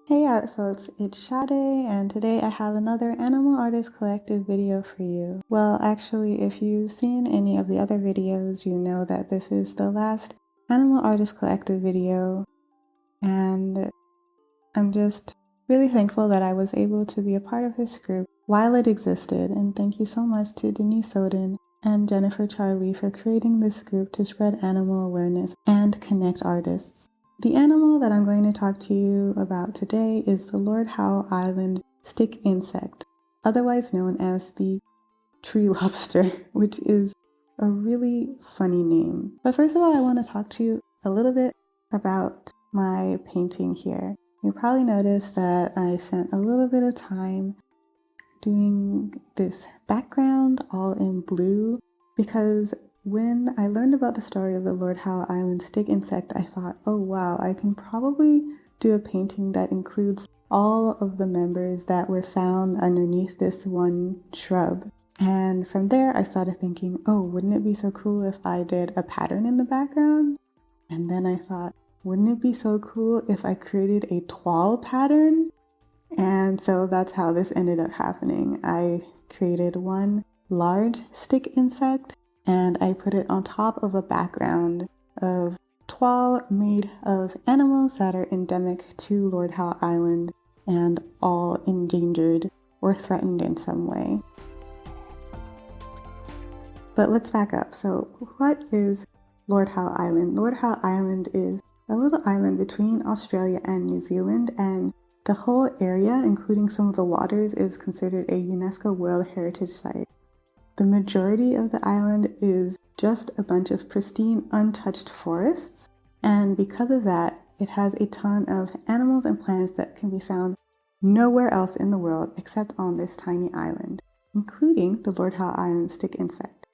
Hey art folks, it's Sade, and today I have another Animal Artist Collective video for you. Well, actually, if you've seen any of the other videos, you know that this is the last Animal Artist Collective video, and I'm just really thankful that I was able to be a part of this group while it existed, and thank you so much to Denise Soden and Jennifer Charlie for creating this group to spread animal awareness and connect artists. The animal that I'm going to talk to you about today is the Lord Howe Island stick insect, otherwise known as the tree lobster, which is a really funny name. But first of all, I want to talk to you a little bit about my painting here. You probably noticed that I spent a little bit of time doing this background all in blue because when I learned about the story of the Lord Howe Island stick insect, I thought, oh wow, I can probably do a painting that includes all of the members that were found underneath this one shrub. And from there, I started thinking, oh, wouldn't it be so cool if I did a pattern in the background? And then I thought, wouldn't it be so cool if I created a toile pattern? And so that's how this ended up happening. I created one large stick insect and I put it on top of a background of toile made of animals that are endemic to Lord Howe Island and all endangered or threatened in some way. But let's back up. So what is Lord Howe Island? Lord Howe Island is a little island between Australia and New Zealand, and the whole area, including some of the waters, is considered a UNESCO World Heritage Site. The majority of the island is just a bunch of pristine, untouched forests, and because of that, it has a ton of animals and plants that can be found nowhere else in the world except on this tiny island, including the Lord Howe Island stick insect.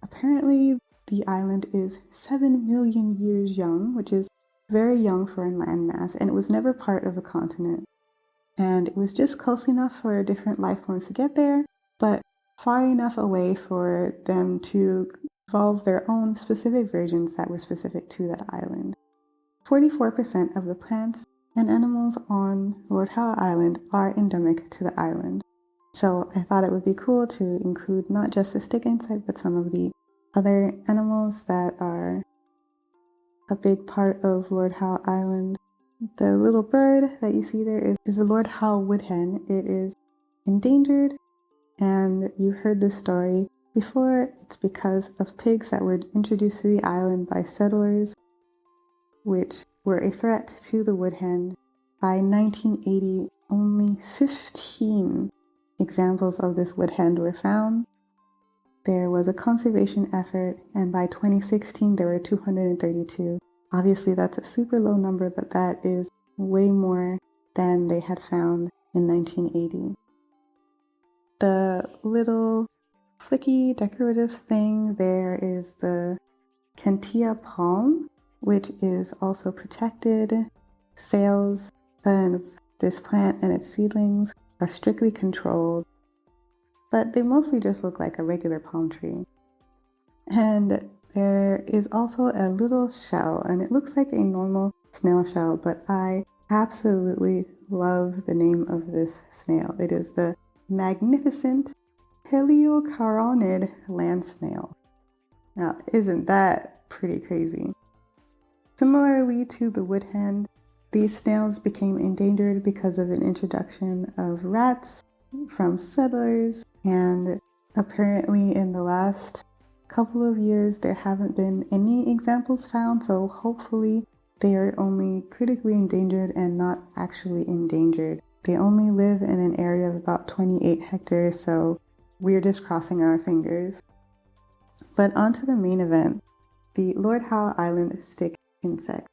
Apparently, the island is 7 million years young, which is very young for a landmass, and it was never part of a continent. And it was just close enough for different life forms to get there, but far enough away for them to evolve their own specific versions that were specific to that island. 44% of the plants and animals on Lord Howe Island are endemic to the island. So I thought it would be cool to include not just the stick insect, but some of the other animals that are a big part of Lord Howe Island. The little bird that you see there is the Lord Howe woodhen. It is endangered, and you heard this story before. It's because of pigs that were introduced to the island by settlers, which were a threat to the woodhen. By 1980, only 15 examples of this woodhen were found. There was a conservation effort, and by 2016 there were 232. Obviously that's a super low number, but that is way more than they had found in 1980. The little flicky decorative thing there is the Kentia palm, which is also protected. Sales of this plant and its seedlings are strictly controlled, but they mostly just look like a regular palm tree. And there is also a little shell, and it looks like a normal snail shell, but I absolutely love the name of this snail. It is the magnificent Heliocharonid land snail. Now, isn't that pretty crazy? Similarly to the woodhen, these snails became endangered because of an introduction of rats from settlers, and apparently in the last couple of years there haven't been any examples found, so hopefully they are only critically endangered and not actually endangered. They only live in an area of about 28 hectares, so we're just crossing our fingers. But on to the main event, the Lord Howe Island stick insect.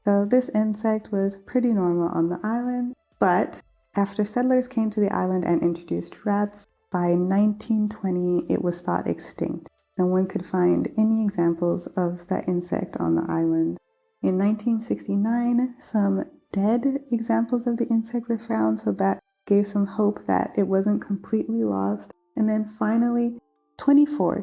So this insect was pretty normal on the island, but after settlers came to the island and introduced rats, by 1920 it was thought extinct. No one could find any examples of that insect on the island. In 1969, some dead examples of the insect were found, so that gave some hope that it wasn't completely lost. And then finally,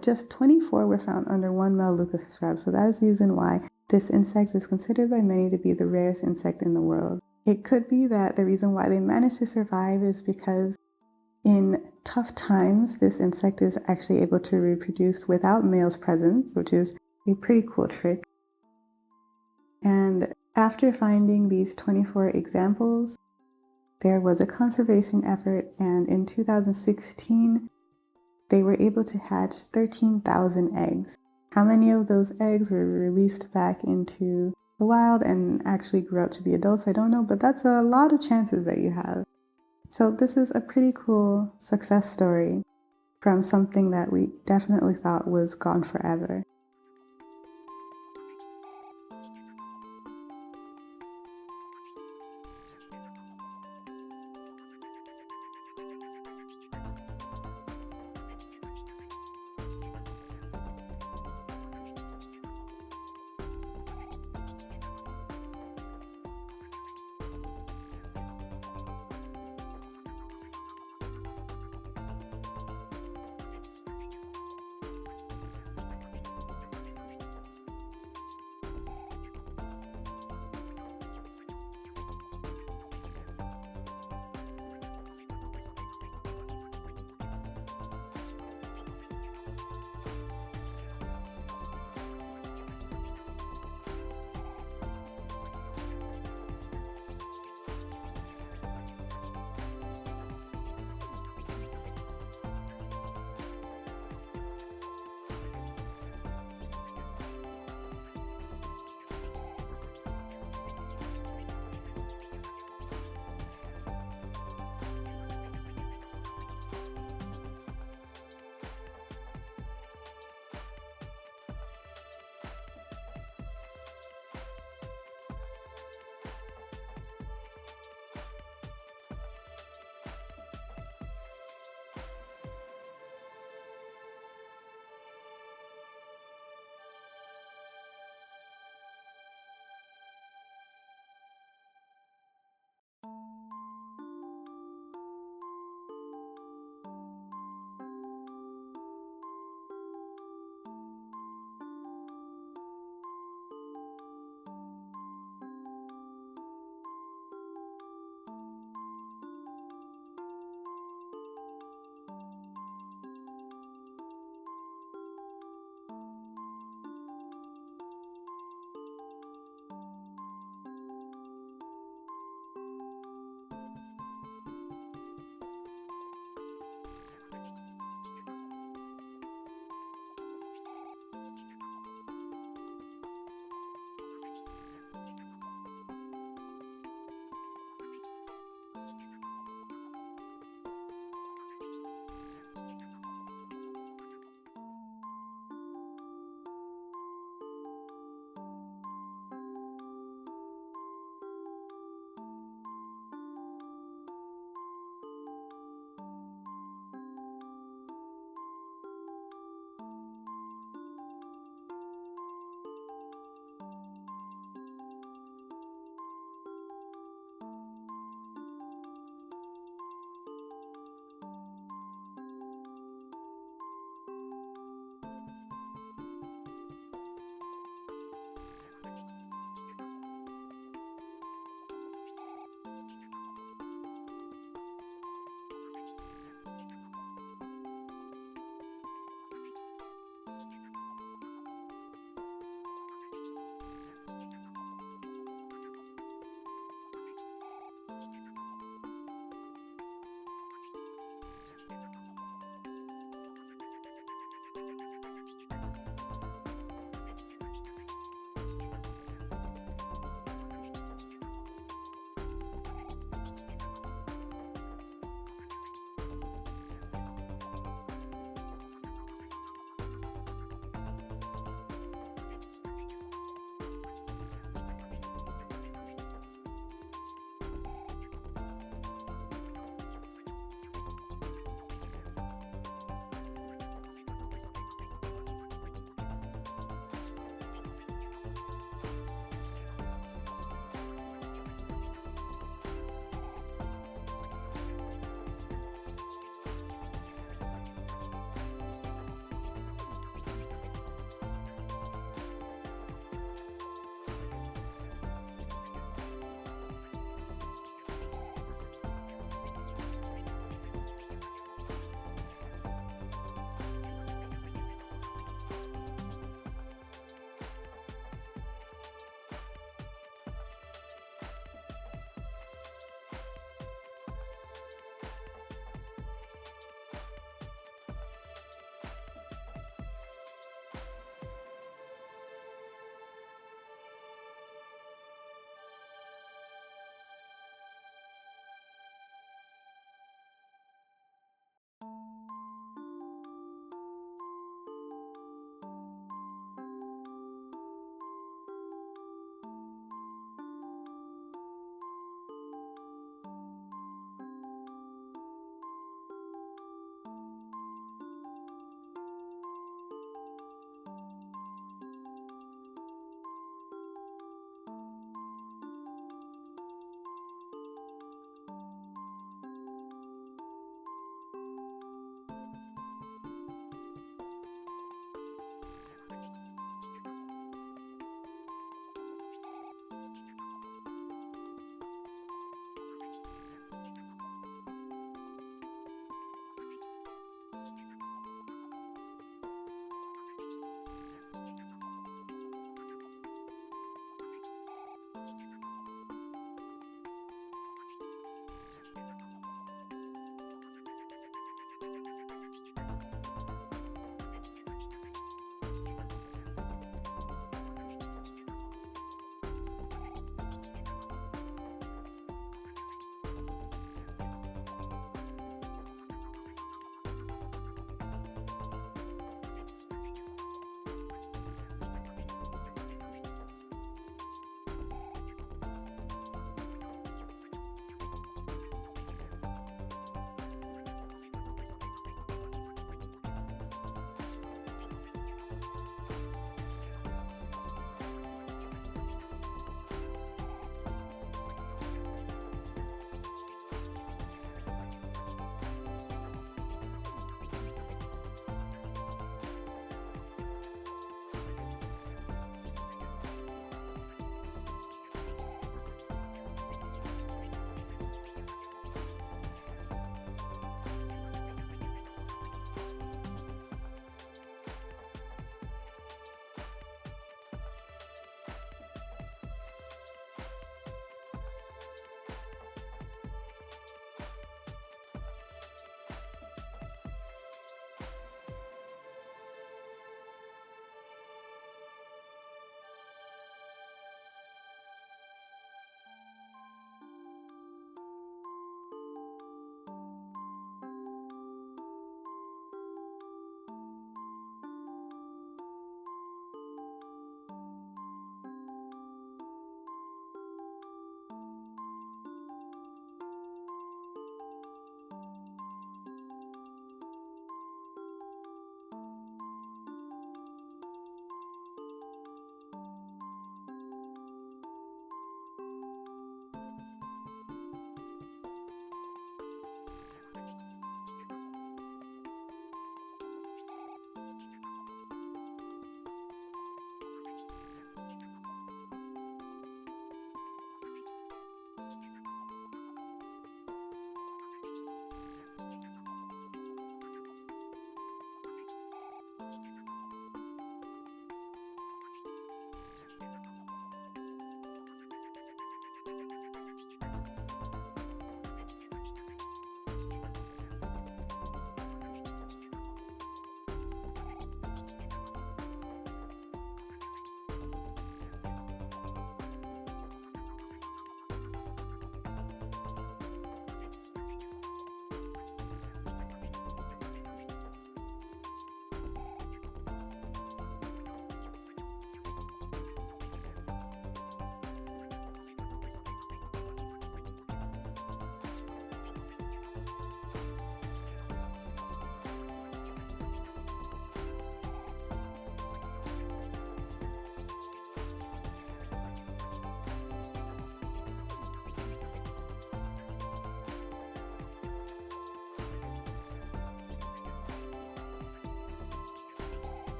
just 24 were found under one Melaleuca shrub, so that is the reason why this insect is considered by many to be the rarest insect in the world. It could be that the reason why they managed to survive is because in tough times, this insect is actually able to reproduce without male's presence, which is a pretty cool trick. And after finding these 24 examples, there was a conservation effort, and in 2016, they were able to hatch 13,000 eggs. How many of those eggs were released back into the wild and actually grew up to be adults, I don't know, but that's a lot of chances that you have. So this is a pretty cool success story from something that we definitely thought was gone forever.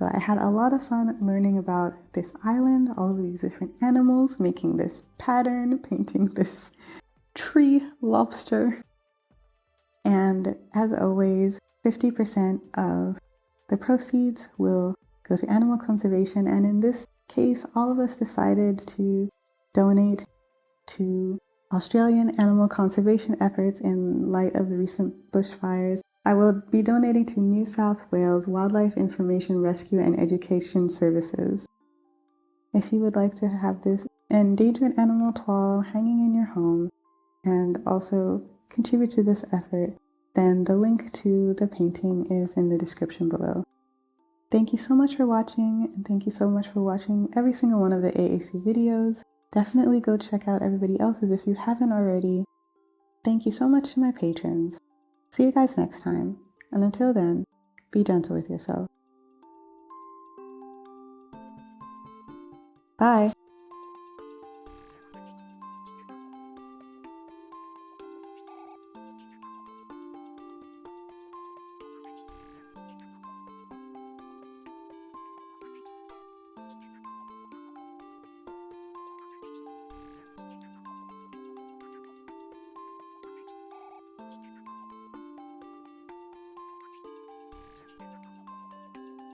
So I had a lot of fun learning about this island, all of these different animals, making this pattern, painting this tree lobster. And as always, 50% of the proceeds will go to animal conservation. And in this case, all of us decided to donate to Australian animal conservation efforts in light of the recent bushfires. I will be donating to New South Wales Wildlife Information Rescue and Education Services. If you would like to have this endangered animal toile hanging in your home and also contribute to this effort, then the link to the painting is in the description below. Thank you so much for watching, and thank you so much for watching every single one of the AAC videos. Definitely go check out everybody else's if you haven't already. Thank you so much to my patrons. See you guys next time, and until then, be gentle with yourself. Bye!